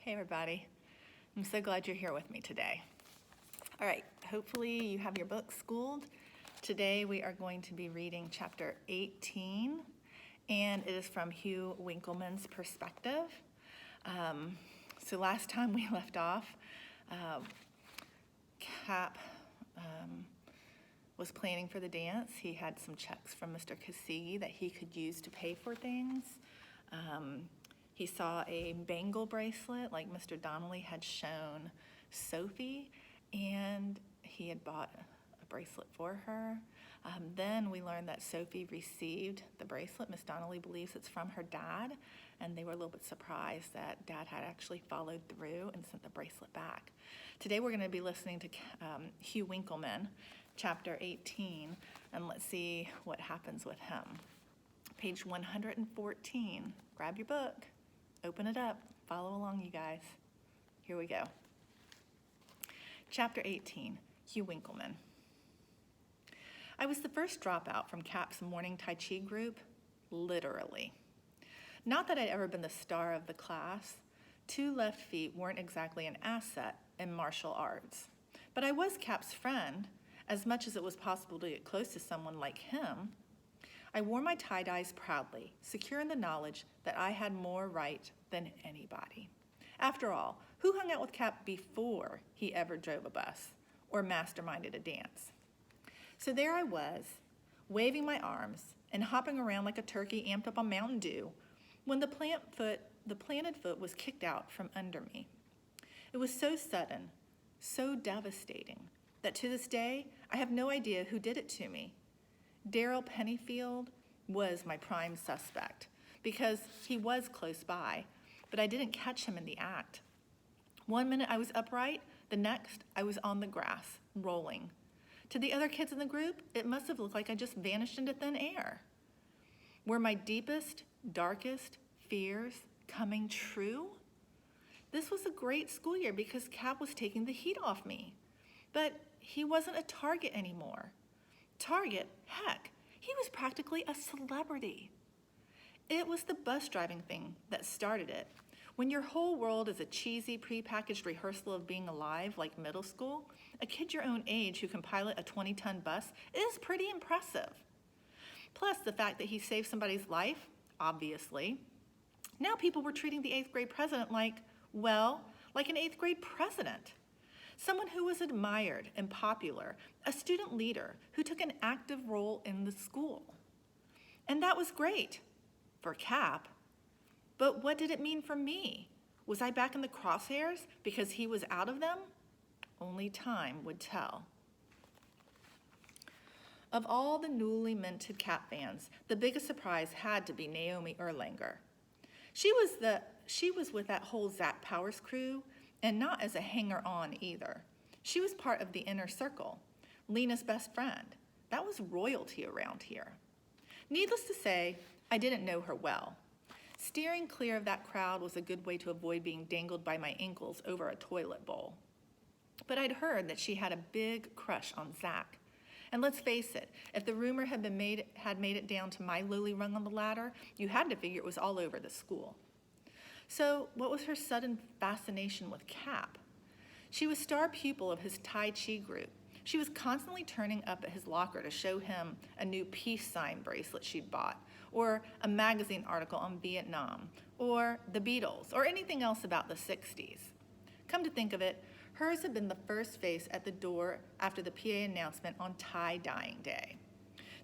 Hey everybody, I'm so glad you're here with me today. All right, hopefully you have your book schooled. Today we are going to be reading chapter 18, and it is from Hugh Winkleman's perspective. So last time we left off, Cap was planning for the dance. He had some checks from Mr. Kasigi that he could use to pay for things. He saw a bangle bracelet like Mr. Donnelly had shown Sophie, and he had bought a bracelet for her. Then we learned that Sophie received the bracelet. Miss Donnelly believes it's from her dad, and they were a little bit surprised that Dad had actually followed through and sent the bracelet back. Today we're going to be listening to Hugh Winkleman, chapter 18, and let's see what happens with him. Page 114. Grab your book. Open it up. Follow along, you guys. Here we go. Chapter 18, Hugh Winkleman. I was the first dropout from Cap's morning Tai Chi group, literally. Not that I'd ever been the star of the class. 2 left feet weren't exactly an asset in martial arts. But I was Cap's friend, as much as it was possible to get close to someone like him. I wore my tie-dyes proudly, secure in the knowledge that I had more right than anybody. After all, who hung out with Cap before he ever drove a bus or masterminded a dance? So there I was, waving my arms and hopping around like a turkey amped up on Mountain Dew, when the planted foot was kicked out from under me. It was so sudden, so devastating, that to this day, I have no idea who did it to me. Daryl Pennyfield was my prime suspect because he was close by, but I didn't catch him in the act. 1 minute I was upright, the next I was on the grass, rolling. To the other kids in the group, it must have looked like I just vanished into thin air. Were my deepest, darkest fears coming true? This was a great school year because Cap was taking the heat off me, but he wasn't a target anymore. Target? Heck, he was practically a celebrity. It was the bus driving thing that started it. When your whole world is a cheesy, prepackaged rehearsal of being alive like middle school, a kid your own age who can pilot a 20-ton bus is pretty impressive. Plus the fact that he saved somebody's life, obviously. Now people were treating the 8th grade president like an 8th grade president. Someone who was admired and popular, a student leader who took an active role in the school. And that was great for Cap. But what did it mean for me? Was I back in the crosshairs because he was out of them? Only time would tell. Of all the newly minted Cap fans, the biggest surprise had to be Naomi Erlanger. She was with that whole Zach Powers crew, and not as a hanger-on either. She was part of the inner circle, Lena's best friend. That was royalty around here. Needless to say, I didn't know her well. Steering clear of that crowd was a good way to avoid being dangled by my ankles over a toilet bowl. But I'd heard that she had a big crush on Zach. And let's face it, if the rumor had made it down to my lowly rung on the ladder, you had to figure it was all over the school. So what was her sudden fascination with Cap? She was star pupil of his Tai Chi group. She was constantly turning up at his locker to show him a new peace sign bracelet she'd bought, or a magazine article on Vietnam, or the Beatles, or anything else about the 60s. Come to think of it, hers had been the first face at the door after the PA announcement on tie-dyeing day.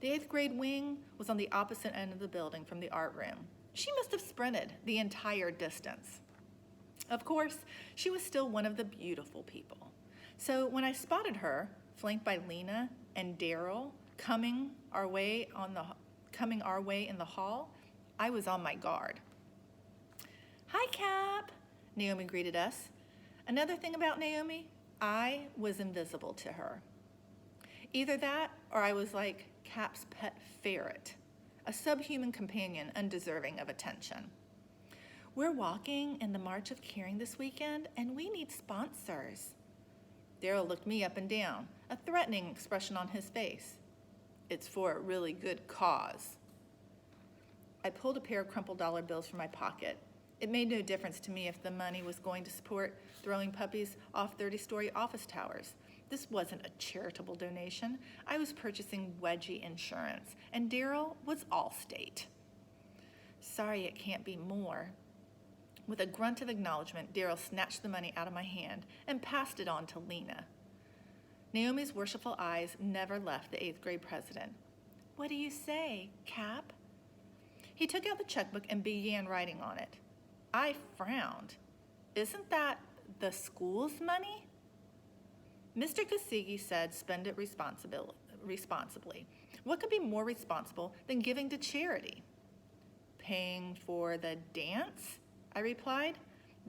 The 8th grade wing was on the opposite end of the building from the art room. She must have sprinted the entire distance. Of course, she was still one of the beautiful people. So when I spotted her, flanked by Lena and Daryl, coming our way in the hall, I was on my guard. "Hi, Cap," Naomi greeted us. Another thing about Naomi, I was invisible to her. Either that, or I was like Cap's pet ferret, a subhuman companion undeserving of attention. "We're walking in the March of Caring this weekend, and we need sponsors." Daryl looked me up and down, a threatening expression on his face. "It's for a really good cause." I pulled a pair of crumpled dollar bills from my pocket. It made no difference to me if the money was going to support throwing puppies off 30-story office towers. This wasn't a charitable donation. I was purchasing wedgie insurance, and Daryl was Allstate. Sorry, it can't be more. With a grunt of acknowledgement, Daryl snatched the money out of my hand and passed it on to Lena. Naomi's worshipful eyes never left the 8th grade president. What do you say, Cap? He took out the checkbook and began writing on it. I frowned. Isn't that the school's money? Mr. Kosigi said spend it responsibly. What could be more responsible than giving to charity? Paying for the dance? I replied.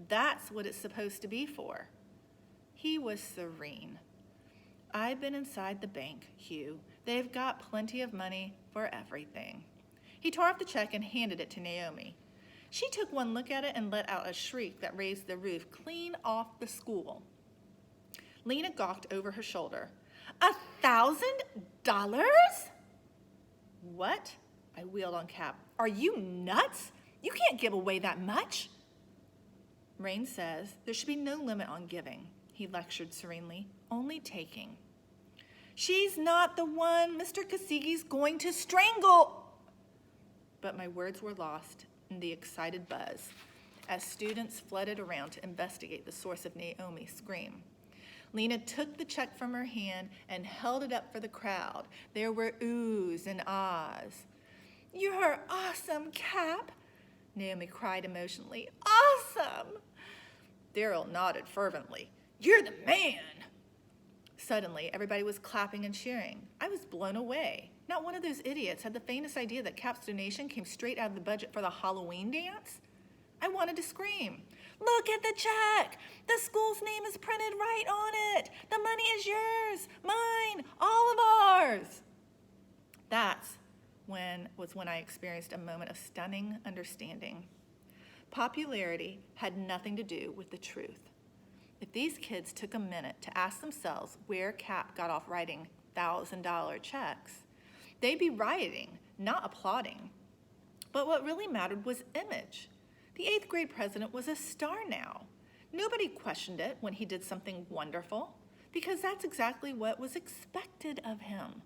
That's what it's supposed to be for. He was serene. I've been inside the bank, Hugh. They've got plenty of money for everything. He tore off the check and handed it to Naomi. She took one look at it and let out a shriek that raised the roof clean off the school. Lena gawked over her shoulder. $1,000? What? I wheeled on Cap. Are you nuts? You can't give away that much. Rain says there should be no limit on giving, he lectured serenely, only taking. She's not the one Mr. Kosigi's going to strangle. But my words were lost in the excited buzz as students flooded around to investigate the source of Naomi's scream. Lena took the check from her hand and held it up for the crowd. There were oohs and ahs. You're awesome, Cap, Naomi cried emotionally. Awesome! Daryl nodded fervently. You're the man! Suddenly, everybody was clapping and cheering. I was blown away. Not one of those idiots had the faintest idea that Cap's donation came straight out of the budget for the Halloween dance. I wanted to scream. Look at the check! The school's name is printed right on it! The money is yours, mine, all of ours! That's when I experienced a moment of stunning understanding. Popularity had nothing to do with the truth. If these kids took a minute to ask themselves where Cap got off writing $1,000 checks, they'd be rioting, not applauding. But what really mattered was image. The 8th grade president was a star now. Nobody questioned it when he did something wonderful, because that's exactly what was expected of him.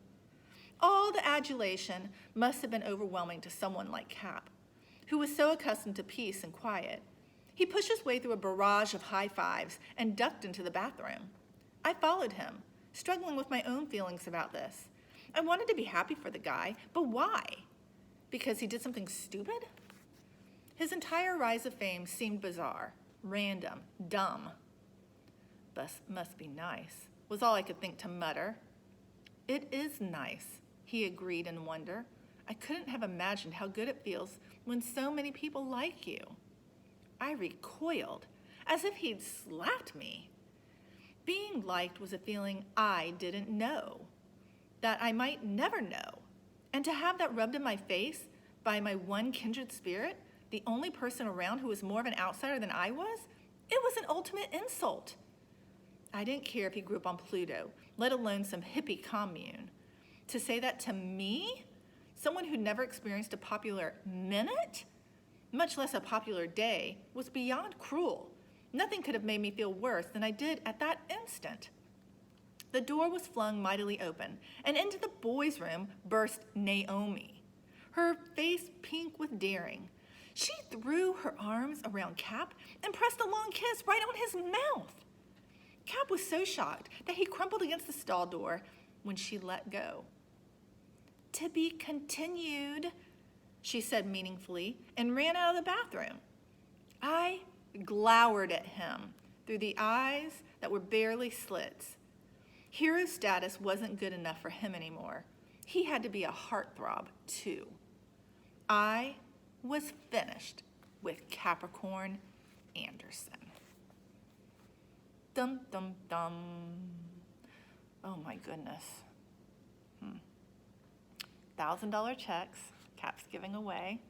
All the adulation must have been overwhelming to someone like Cap, who was so accustomed to peace and quiet. He pushed his way through a barrage of high fives and ducked into the bathroom. I followed him, struggling with my own feelings about this. I wanted to be happy for the guy, but why? Because he did something stupid? His entire rise of fame seemed bizarre, random, dumb. Must be nice, was all I could think to mutter. It is nice, he agreed in wonder. I couldn't have imagined how good it feels when so many people like you. I recoiled, as if he'd slapped me. Being liked was a feeling I didn't know, that I might never know. And to have that rubbed in my face by my one kindred spirit, the only person around who was more of an outsider than I was, it was an ultimate insult. I didn't care if he grew up on Pluto, let alone some hippie commune. To say that to me, someone who never experienced a popular minute, much less a popular day, was beyond cruel. Nothing could have made me feel worse than I did at that instant. The door was flung mightily open, and into the boys' room burst Naomi, her face pink with daring. She threw her arms around Cap and pressed a long kiss right on his mouth. Cap was so shocked that he crumpled against the stall door when she let go. To be continued, she said meaningfully, and ran out of the bathroom. I glowered at him through the eyes that were barely slits. Hero status wasn't good enough for him anymore. He had to be a heartthrob, too. I was finished with Capricorn Anderson. Dum, dum, dum. Oh, my goodness. $1,000 checks, Cap's giving away.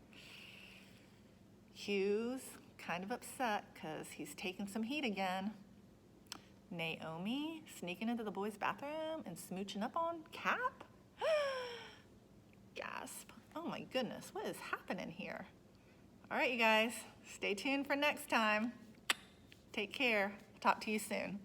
Hugh's kind of upset because he's taking some heat again. Naomi sneaking into the boys' bathroom and smooching up on Cap? Gasp. Oh my goodness, what is happening here? All right, you guys, Stay tuned for next time. Take care. Talk to you soon.